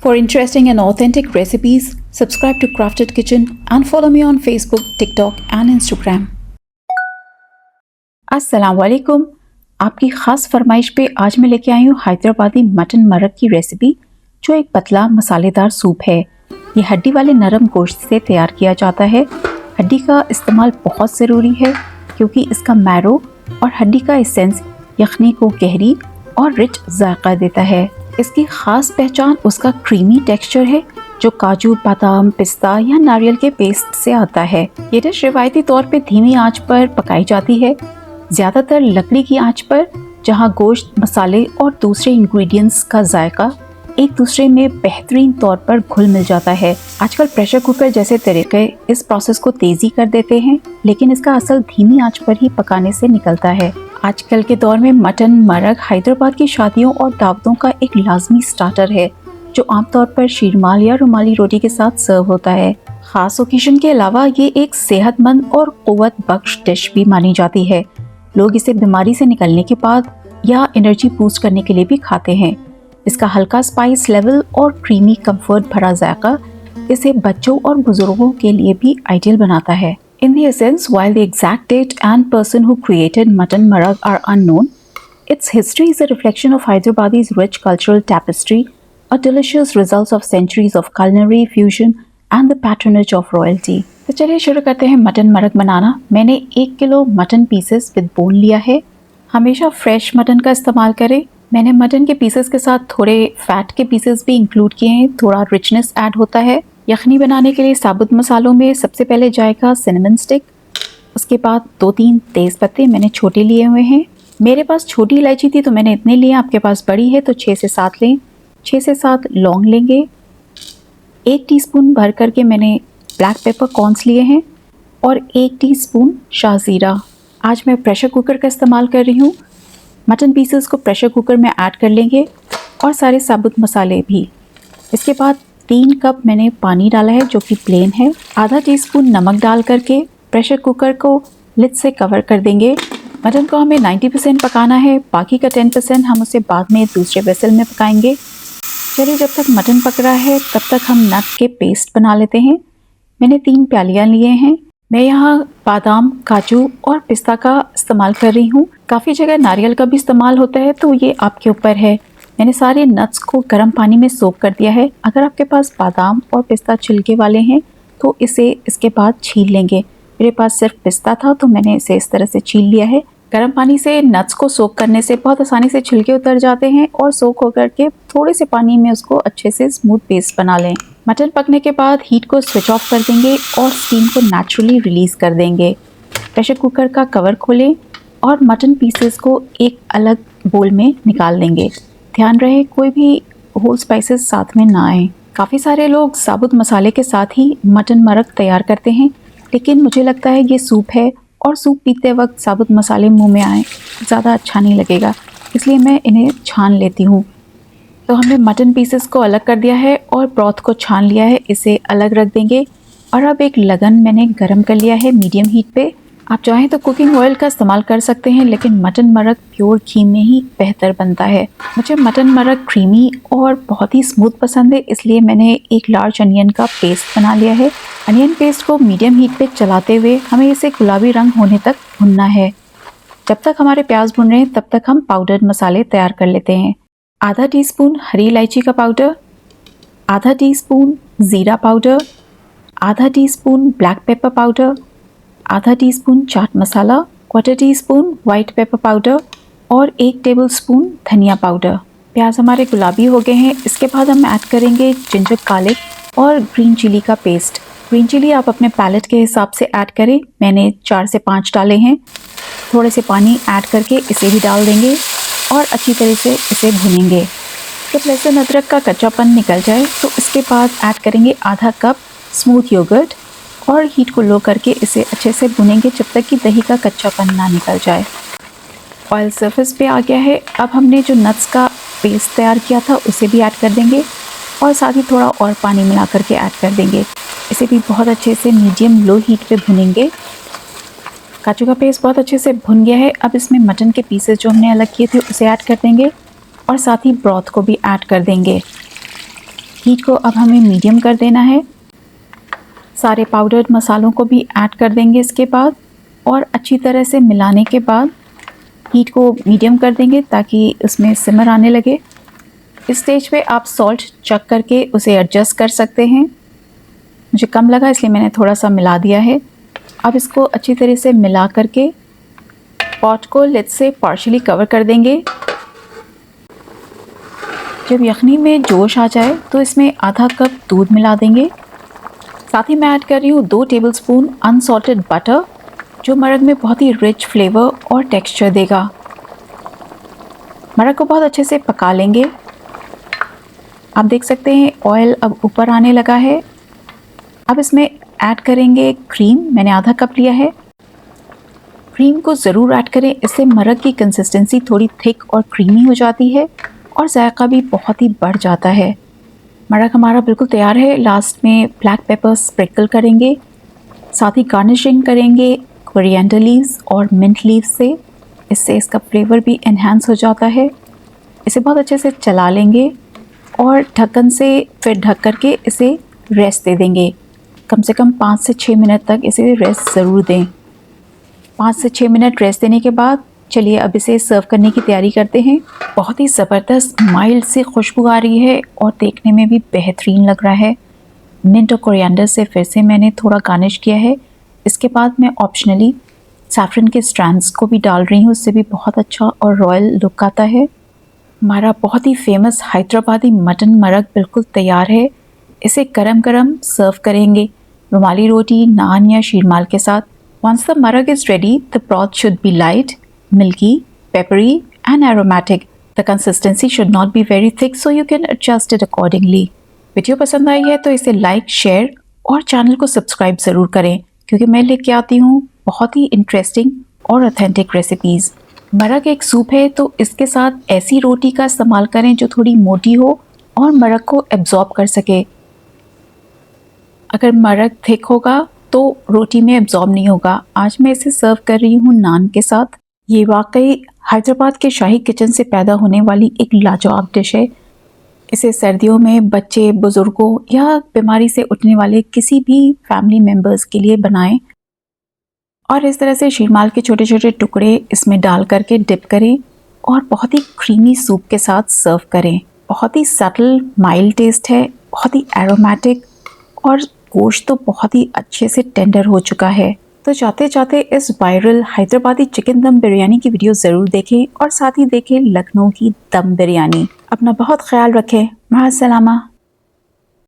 For interesting and authentic recipes, subscribe to Crafted Kitchen and follow me on Facebook, TikTok and Instagram. अस्सलाम वालेकुम। आपकी ख़ास फरमाइश पे आज मैं लेके आई हूँ हैदराबादी मटन मरग की रेसिपी, जो एक पतला मसालेदार सूप है। ये हड्डी वाले नरम गोश्त से तैयार किया जाता है। हड्डी का इस्तेमाल बहुत ज़रूरी है क्योंकि इसका मैरो और हड्डी का एसेंस यखनी को गहरी और रिच जायका देता है। इसकी ख़ास पहचान उसका क्रीमी टेक्सचर है जो काजू, बादाम, पिस्ता या नारियल के पेस्ट से आता है। ये डिश रिवायती तौर पे धीमी आंच पर पकाई जाती है, ज़्यादातर लकड़ी की आंच पर, जहां गोश्त, मसाले और दूसरे इंग्रेडिएंट्स का जायका एक दूसरे में बेहतरीन तौर पर घुल मिल जाता है। आजकल प्रेशर कुकर जैसे तरीके इस प्रोसेस को तेज़ी कर देते हैं, लेकिन इसका असल धीमी आंच पर ही पकाने से निकलता है। आजकल के दौर में मटन मरग हैदराबाद की शादियों और दावतों का एक लाजमी स्टार्टर है, जो आमतौर पर शीरमाल या रुमाली रोटी के साथ सर्व होता है। ख़ास ओकेजन के अलावा ये एक सेहतमंद और क़ुव्वत बख्श डिश भी मानी जाती है। लोग इसे बीमारी से निकलने के बाद या एनर्जी बूस्ट करने के लिए भी खाते हैं। इसका हल्का स्पाइस लेवल और क्रीमी कंफर्ट भरा जायका इसे बच्चों और बुजुर्गों के लिए भी आइडियल बनाता है। In the essence, while the exact date and person who created mutton marag are unknown, its history is a reflection of Hyderabadi's rich cultural tapestry, a delicious result of centuries of culinary fusion and the patronage of royalty. तो चलिए शुरू करते हैं mutton मरग बनाना। मैंने 1 kilo mutton pieces with bone लिया है। हमेशा fresh mutton का इस्तेमाल करें। मैंने मटन के पीसेस के साथ थोड़े फैट के पीसेस भी इंक्लूड किए हैं, थोड़ा रिचनेस ऐड होता है। यखनी बनाने के लिए साबुत मसालों में सबसे पहले जाएगा सिनेमन स्टिक, उसके बाद 2-3 तेज़ पत्ते मैंने छोटे लिए हुए हैं। मेरे पास छोटी इलायची थी तो मैंने इतने लिए, आपके पास बड़ी है तो 6 से 7 लें। 6 से 7 लौंग लेंगे। 1 टीस्पून भर करके मैंने ब्लैक पेपर कॉर्न्स लिए हैं और 1 टीस्पून शाहज़ीरा। आज मैं प्रेशर कुकर का इस्तेमाल कर रही हूँ। मटन पीसेस को प्रेशर कुकर में ऐड कर लेंगे और सारे साबुत मसाले भी। इसके बाद 3 कप मैंने पानी डाला है जो कि प्लेन है। आधा टीस्पून नमक डाल करके प्रेशर कुकर को लिड से कवर कर देंगे। मटन को हमें 90% पकाना है, बाकी का 10% हम उसे बाद में दूसरे वेसल में पकाएंगे। चलिए, जब तक मटन पक रहा है तब तक हम नट के पेस्ट बना लेते हैं। मैंने 3 प्यालियाँ लिए हैं। मैं यहाँ बादाम, काजू और पिस्ता का इस्तेमाल कर रही हूँ। काफ़ी जगह नारियल का भी इस्तेमाल होता है, तो ये आपके ऊपर है। मैंने सारे नट्स को गर्म पानी में सोक कर दिया है। अगर आपके पास बादाम और पिस्ता छिलके वाले हैं तो इसे इसके बाद छील लेंगे। मेरे पास सिर्फ पिस्ता था तो मैंने इसे इस तरह से छील लिया है। गर्म पानी से नट्स को सोक करने से बहुत आसानी से छिलके उतर जाते हैं और सोक होकर के थोड़े से पानी में उसको अच्छे से स्मूथ पेस्ट बना लें। मटन पकने के बाद हीट को स्विच ऑफ कर देंगे और स्टीम को नेचुरली रिलीज़ कर देंगे। प्रेशर कुकर का कवर खोलें और मटन पीसेस को एक अलग बोल में निकाल देंगे। ध्यान रहे कोई भी होल स्पाइसेस साथ में ना आए। काफ़ी सारे लोग साबुत मसाले के साथ ही मटन मरग तैयार करते हैं, लेकिन मुझे लगता है ये सूप है और सूप पीते वक्त साबुत मसाले मुंह में आए ज़्यादा अच्छा नहीं लगेगा, इसलिए मैं इन्हें छान लेती हूँ। तो हमने मटन पीसेस को अलग कर दिया है और ब्रॉथ को छान लिया है, इसे अलग रख देंगे। और अब एक लगन मैंने गरम कर लिया है मीडियम हीट पे। आप चाहें तो कुकिंग ऑयल का इस्तेमाल कर सकते हैं, लेकिन मटन मरग प्योर घी में ही बेहतर बनता है। मुझे मटन मरग क्रीमी और बहुत ही स्मूथ पसंद है, इसलिए मैंने एक लार्ज अनियन का पेस्ट बना लिया है। अनियन पेस्ट को मीडियम हीट पे चलाते हुए हमें इसे गुलाबी रंग होने तक भुनना है। जब तक हमारे प्याज भुन रहे हैं तब तक हम पाउडर्ड मसाले तैयार कर लेते हैं। आधा टीस्पून हरी इलायची का पाउडर, आधा टीस्पून ज़ीरा पाउडर, आधा टीस्पून ब्लैक पेपर पाउडर, आधा teaspoon chaat masala, 1/4 teaspoon white pepper powder और 1 टेबलस्पून धनिया पाउडर। प्याज हमारे गुलाबी हो गए हैं। इसके बाद हम ऐड करेंगे जिंजर गार्लिक और ग्रीन चिली का पेस्ट। ग्रीन चिली आप अपने पैलेट के हिसाब से ऐड करें। मैंने 4 से 5 डाले हैं। थोड़े से पानी ऐड करके इसे भी डाल देंगे और अच्छी तरह से इसे भुनेंगे। जब लहसुन अदरक का कच्चापन निकल जाए तो इसके बाद ऐड करेंगे आधा कप स्मूथ योगर्ट और हीट को लो करके इसे अच्छे से भुनेंगे जब तक कि दही का कच्चापन ना निकल जाए। ऑयल सरफेस पे आ गया है। अब हमने जो नट्स का पेस्ट तैयार किया था उसे भी ऐड कर देंगे और साथ ही थोड़ा और पानी मिला करके ऐड कर देंगे। इसे भी बहुत अच्छे से मीडियम लो हीट पे भुनेंगे। काजू का पेस्ट बहुत अच्छे से भुन गया है। अब इसमें मटन के पीसेस जो हमने अलग किए थे उसे ऐड कर देंगे और साथ ही ब्रॉथ को भी ऐड कर देंगे। हीट को अब हमें मीडियम कर देना है। सारे पाउडर्ड मसालों को भी ऐड कर देंगे इसके बाद, और अच्छी तरह से मिलाने के बाद हीट को मीडियम कर देंगे ताकि उसमें सिमर आने लगे। इस स्टेज पे आप सॉल्ट चेक करके उसे एडजस्ट कर सकते हैं। मुझे कम लगा इसलिए मैंने थोड़ा सा मिला दिया है। अब इसको अच्छी तरह से मिला करके पॉट को लिड से पार्शियली कवर कर देंगे। जब यखनी में जोश आ जाए तो इसमें आधा कप दूध मिला देंगे। साथ ही मैं ऐड कर रही हूँ 2 टेबलस्पून अनसॉल्टेड बटर, जो मरग में बहुत ही रिच फ्लेवर और टेक्सचर देगा। मरग को बहुत अच्छे से पका लेंगे। आप देख सकते हैं ऑयल अब ऊपर आने लगा है। अब इसमें ऐड करेंगे क्रीम, मैंने आधा कप लिया है। क्रीम को ज़रूर ऐड करें, इससे मरग की कंसिस्टेंसी थोड़ी थिक और क्रीमी हो जाती है और जायका भी बहुत ही बढ़ जाता है। मरग हमारा बिल्कुल तैयार है। लास्ट में ब्लैक पेपर स्प्रिंकल करेंगे, साथ ही गार्निशिंग करेंगे कोरिएंडर लीव्स और मिंट लीव्स से। इससे इसका फ्लेवर भी एनहांस हो जाता है। इसे बहुत अच्छे से चला लेंगे और ढक्कन से फिर ढक करके इसे रेस्ट दे देंगे। कम से कम 5 से 6 मिनट तक इसे रेस्ट ज़रूर दें। 5 से 6 मिनट रेस्ट देने के बाद चलिए अब इसे सर्व करने की तैयारी करते हैं। बहुत ही ज़बरदस्त माइल्ड सी खुशबू आ रही है और देखने में भी बेहतरीन लग रहा है। मिंट और कोरिएंडर से फिर से मैंने थोड़ा गार्निश किया है। इसके बाद मैं ऑप्शनली सैफरन के स्ट्रैंड्स को भी डाल रही हूँ, उससे भी बहुत अच्छा और रॉयल लुक आता है। हमारा बहुत ही फेमस हैदराबादी मटन मरग बिल्कुल तैयार है। इसे गरम गरम सर्व करेंगे रुमाली रोटी, नान या शीरमाल के साथ। Once the maraq is ready, the broth should be light, milky, peppery and aromatic. The consistency should not be very thick, so you can adjust it accordingly. Video पसंद आई है तो इसे लाइक, शेयर और चैनल को subscribe ज़रूर करें, क्योंकि मैं लेके आती हूँ बहुत ही इंटरेस्टिंग और ऑथेंटिक रेसिपीज़। मरक एक सूप है तो इसके साथ ऐसी रोटी का इस्तेमाल करें जो थोड़ी मोटी हो और मरक को एब्जॉर्ब कर सके। अगर मरक थिक होगा तो रोटी में एब्जॉर्ब नहीं होगा। आज मैं इसे सर्व कर रही हूँ नान के साथ। ये वाकई हैदराबाद के शाही किचन से पैदा होने वाली एक लाजवाब डिश है। इसे सर्दियों में बच्चे, बुज़ुर्गों या बीमारी से उठने वाले किसी भी फैमिली मेम्बर्स के लिए बनाएं और इस तरह से शीरमाल के छोटे छोटे टुकड़े इसमें डाल करके डिप करें और बहुत ही क्रीमी सूप के साथ सर्व करें। बहुत ही सटल माइल्ड टेस्ट है, बहुत ही एरोमेटिक और गोश्त तो बहुत ही अच्छे से टेंडर हो चुका है। तो चाहते चाहते इस वायरल हैदराबादी चिकन दम बिरयानी की वीडियो ज़रूर देखें और साथ ही देखें लखनऊ की दम बिरयानी। अपना बहुत ख्याल रखें। माअस्सलामा।